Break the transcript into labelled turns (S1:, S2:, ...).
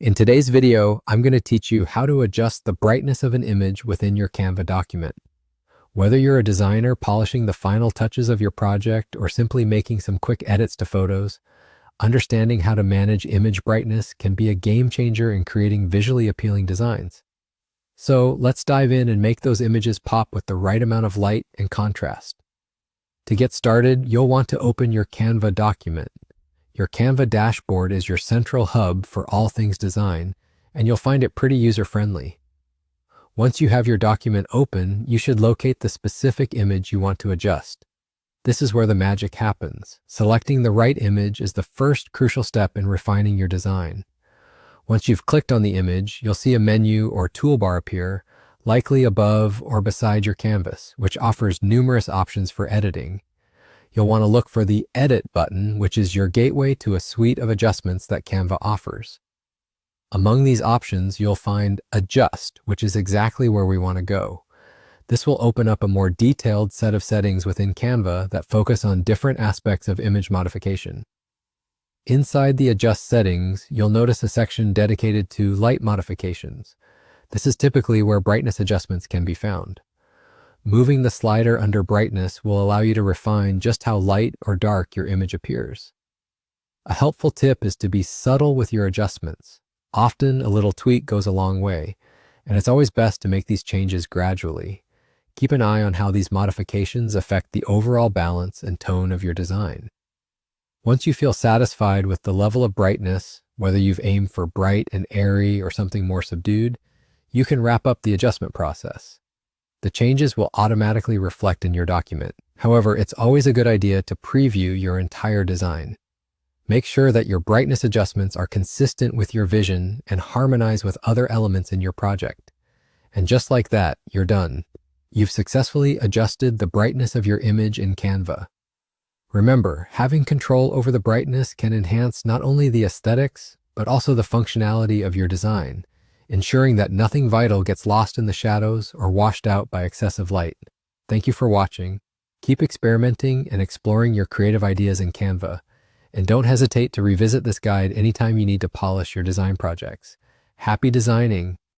S1: In today's video, I'm going to teach you how to adjust the brightness of an image within your Canva document. Whether you're a designer polishing the final touches of your project or simply making some quick edits to photos, understanding how to manage image brightness can be a game changer in creating visually appealing designs. So let's dive in and make those images pop with the right amount of light and contrast. To get started, you'll want to open your Canva document. Your Canva dashboard is your central hub for all things design, and you'll find it pretty user-friendly. Once you have your document open, you should locate the specific image you want to adjust. This is where the magic happens. Selecting the right image is the first crucial step in refining your design. Once you've clicked on the image, you'll see a menu or toolbar appear, likely above or beside your canvas, which offers numerous options for editing. You'll want to look for the Edit button, which is your gateway to a suite of adjustments that Canva offers. Among these options, you'll find Adjust, which is exactly where we want to go. This will open up a more detailed set of settings within Canva that focus on different aspects of image modification. Inside the Adjust settings, you'll notice a section dedicated to light modifications. This is typically where brightness adjustments can be found. Moving the slider under brightness will allow you to refine just how light or dark your image appears. A helpful tip is to be subtle with your adjustments. Often a little tweak goes a long way, and it's always best to make these changes gradually. Keep an eye on how these modifications affect the overall balance and tone of your design. Once you feel satisfied with the level of brightness, whether you've aimed for bright and airy or something more subdued, you can wrap up the adjustment process. The changes will automatically reflect in your document. However, it's always a good idea to preview your entire design. Make sure that your brightness adjustments are consistent with your vision and harmonize with other elements in your project. And just like that, you're done. You've successfully adjusted the brightness of your image in Canva. Remember, having control over the brightness can enhance not only the aesthetics, but also the functionality of your design, ensuring that nothing vital gets lost in the shadows or washed out by excessive light. Thank you for watching. Keep experimenting and exploring your creative ideas in Canva. And don't hesitate to revisit this guide anytime you need to polish your design projects. Happy designing!